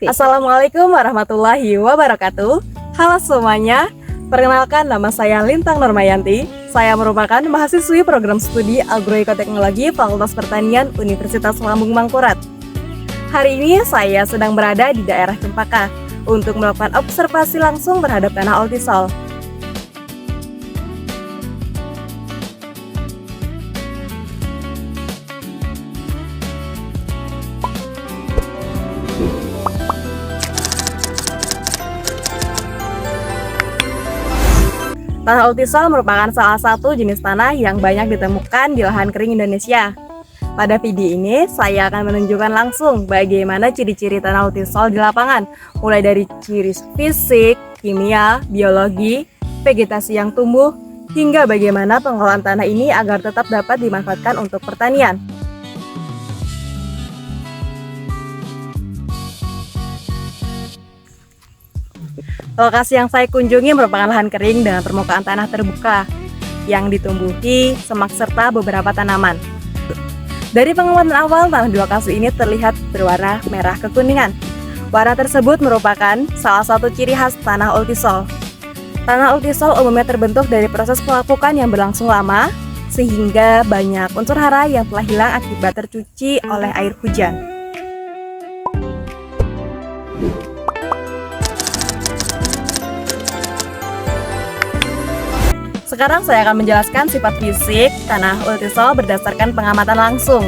Assalamualaikum warahmatullahi wabarakatuh. Halo semuanya, perkenalkan nama saya Lintang Nurmayanti. Saya merupakan mahasiswi program studi Agroekoteknologi Fakultas Pertanian Universitas Lambung Mangkurat. Hari ini saya sedang berada di daerah Cempaka untuk melakukan observasi langsung terhadap tanah Altisol. Tanah Altisol merupakan salah satu jenis tanah yang banyak ditemukan di lahan kering Indonesia. Pada video ini, saya akan menunjukkan langsung bagaimana ciri-ciri tanah Altisol di lapangan, mulai dari ciri fisik, kimia, biologi, vegetasi yang tumbuh, hingga bagaimana pengelolaan tanah ini agar tetap dapat dimanfaatkan untuk pertanian. Lokasi yang saya kunjungi merupakan lahan kering dengan permukaan tanah terbuka yang ditumbuhi semak serta beberapa tanaman. Dari pengamatan awal, tanah di lokasi ini terlihat berwarna merah kekuningan. Warna tersebut merupakan salah satu ciri khas tanah Altisol. Tanah Altisol umumnya terbentuk dari proses pelapukan yang berlangsung lama, sehingga banyak unsur hara yang telah hilang akibat tercuci oleh air hujan. Sekarang saya akan menjelaskan sifat fisik tanah Altisol berdasarkan pengamatan langsung.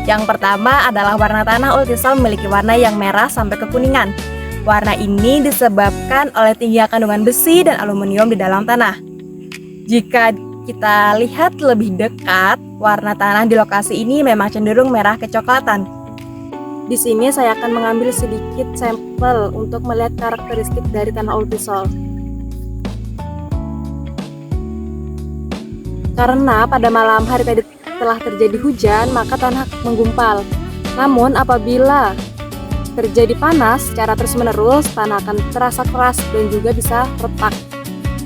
Yang pertama adalah warna tanah Altisol memiliki warna yang merah sampai kekuningan. Warna ini disebabkan oleh tingginya kandungan besi dan aluminium di dalam tanah. Jika kita lihat lebih dekat, warna tanah di lokasi ini memang cenderung merah kecoklatan. Di sini saya akan mengambil sedikit sampel untuk melihat karakteristik dari tanah Altisol. Karena pada malam hari tadi telah terjadi hujan, maka tanah menggumpal. Namun apabila terjadi panas secara terus-menerus, tanah akan terasa keras dan juga bisa retak.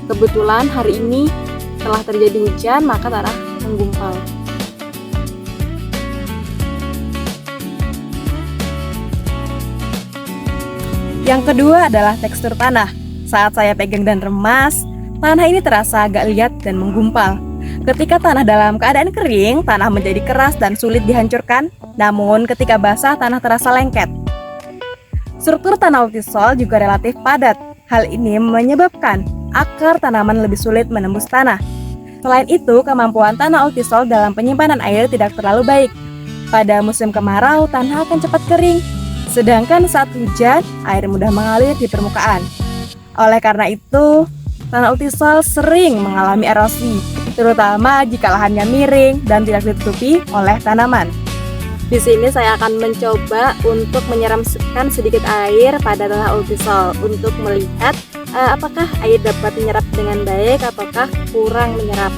Kebetulan hari ini telah terjadi hujan, maka tanah menggumpal. Yang kedua adalah tekstur tanah. Saat saya pegang dan remas, tanah ini terasa agak liat dan menggumpal. Ketika tanah dalam keadaan kering, tanah menjadi keras dan sulit dihancurkan. Namun ketika basah, tanah terasa lengket. Struktur tanah Altisol juga relatif padat. Hal ini menyebabkan akar tanaman lebih sulit menembus tanah. Selain itu, kemampuan tanah Altisol dalam penyimpanan air tidak terlalu baik. Pada musim kemarau, tanah akan cepat kering. Sedangkan saat hujan, air mudah mengalir di permukaan. Oleh karena itu, tanah Altisol sering mengalami erosi, terutama jika lahannya miring dan tidak ditutupi oleh tanaman. Di sini saya akan mencoba untuk menyiramkan sedikit air pada tanah Altisol untuk melihat apakah air dapat menyerap dengan baik ataukah kurang menyerap.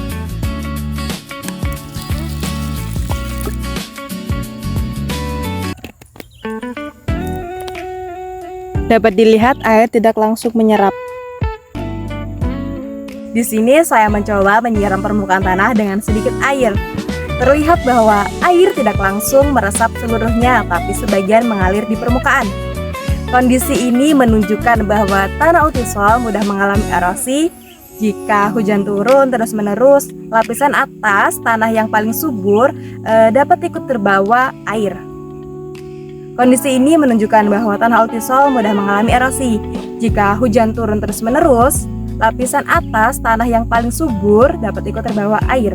Dapat dilihat air tidak langsung menyerap. Di sini saya mencoba menyiram permukaan tanah dengan sedikit air. Terlihat bahwa air tidak langsung meresap seluruhnya, tapi sebagian mengalir di permukaan. Kondisi ini menunjukkan bahwa tanah Altisol mudah mengalami erosi. Jika hujan turun terus-menerus, lapisan atas tanah yang paling subur dapat ikut terbawa air. Kondisi ini menunjukkan bahwa tanah Altisol mudah mengalami erosi. Jika hujan turun terus-menerus, lapisan atas tanah yang paling subur dapat ikut terbawa air.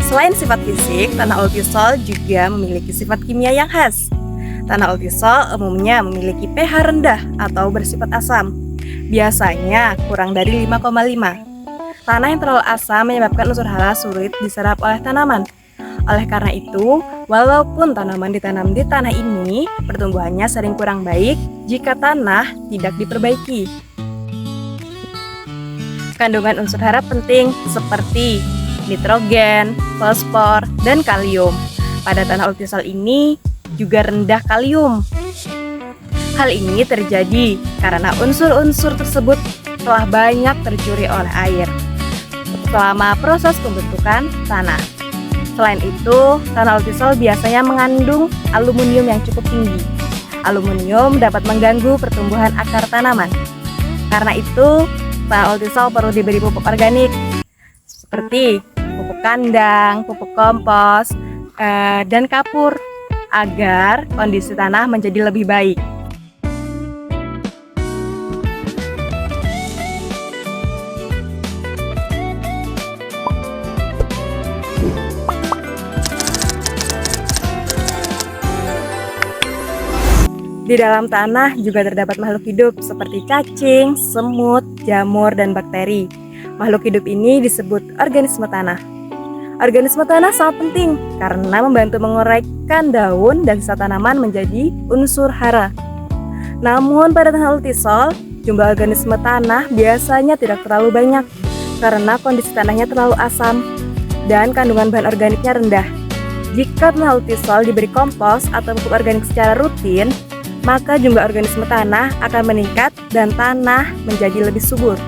Selain sifat fisik, tanah Altisol juga memiliki sifat kimia yang khas. Tanah Altisol umumnya memiliki pH rendah atau bersifat asam. Biasanya kurang dari 5,5. Tanah yang terlalu asam menyebabkan unsur hara sulit diserap oleh tanaman. Oleh karena itu, walaupun tanaman ditanam di tanah ini, pertumbuhannya sering kurang baik jika tanah tidak diperbaiki. Kandungan unsur hara penting seperti nitrogen, fosfor, dan kalium. Pada tanah ultisol ini juga rendah kalium. Hal ini terjadi karena unsur-unsur tersebut telah banyak tercuri oleh air selama proses pembentukan tanah. Selain itu, tanah ultisol biasanya mengandung aluminium yang cukup tinggi. Aluminium dapat mengganggu pertumbuhan akar tanaman. Karena itu, tanah ultisol perlu diberi pupuk organik seperti pupuk kandang, pupuk kompos, dan kapur agar kondisi tanah menjadi lebih baik. Di dalam tanah juga terdapat makhluk hidup seperti cacing, semut, jamur, dan bakteri. Makhluk hidup ini disebut organisme tanah. Organisme tanah sangat penting karena membantu menguraikan daun dan sisa tanaman menjadi unsur hara. Namun pada tanah ultisol, jumlah organisme tanah biasanya tidak terlalu banyak karena kondisi tanahnya terlalu asam dan kandungan bahan organiknya rendah. Jika tanah ultisol diberi kompos atau pupuk organik secara rutin, maka jumlah organisme tanah akan meningkat dan tanah menjadi lebih subur.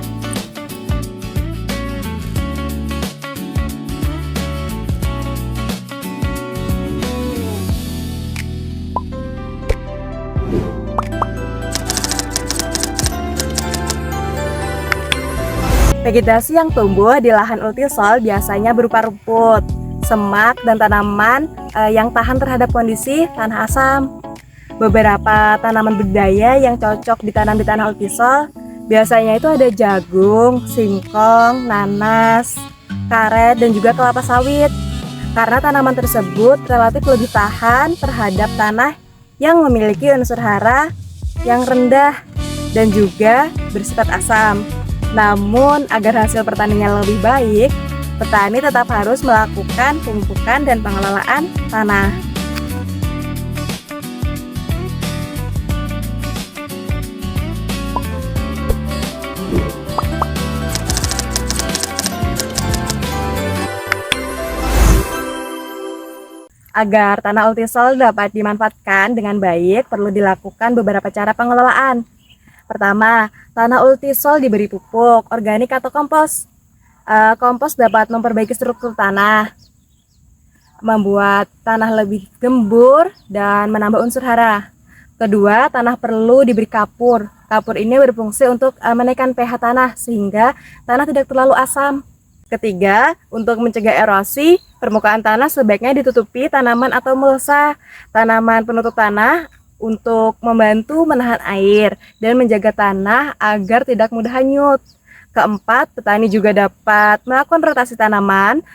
Vegetasi yang tumbuh di lahan ultisol biasanya berupa rumput, semak, dan tanaman yang tahan terhadap kondisi tanah asam. Beberapa tanaman budidaya yang cocok ditanam di tanah ultisol biasanya itu ada jagung, singkong, nanas, karet, dan juga kelapa sawit. Karena tanaman tersebut relatif lebih tahan terhadap tanah yang memiliki unsur hara yang rendah dan juga bersifat asam. Namun agar hasil pertaniannya lebih baik, petani tetap harus melakukan pemupukan dan pengelolaan tanah. Agar tanah ultisol dapat dimanfaatkan dengan baik, perlu dilakukan beberapa cara pengelolaan. Pertama, tanah ultisol diberi pupuk organik atau kompos. Kompos dapat memperbaiki struktur tanah, membuat tanah lebih gembur, dan menambah unsur hara. Kedua, tanah perlu diberi kapur. Kapur ini berfungsi untuk menaikkan pH tanah sehingga tanah tidak terlalu asam. Ketiga, untuk mencegah erosi, permukaan tanah sebaiknya ditutupi tanaman atau mulsa. Tanaman penutup tanah untuk membantu menahan air dan menjaga tanah agar tidak mudah hanyut. Keempat, petani juga dapat melakukan rotasi tanaman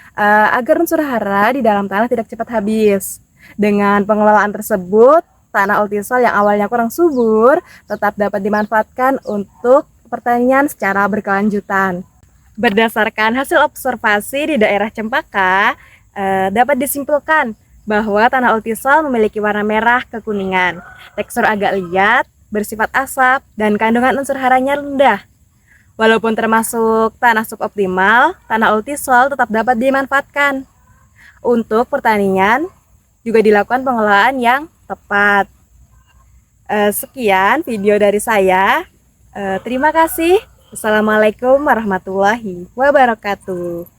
agar unsur hara di dalam tanah tidak cepat habis. Dengan pengelolaan tersebut, tanah ultisol yang awalnya kurang subur tetap dapat dimanfaatkan untuk pertanian secara berkelanjutan. Berdasarkan hasil observasi di daerah Cempaka, dapat disimpulkan bahwa tanah ultisol memiliki warna merah kekuningan, tekstur agak liat, bersifat asap, dan kandungan unsur haranya rendah. Walaupun termasuk tanah suboptimal, tanah ultisol tetap dapat dimanfaatkan. Untuk pertanian, juga dilakukan pengelolaan yang tepat. Sekian video dari saya. Terima kasih. Assalamualaikum warahmatullahi wabarakatuh.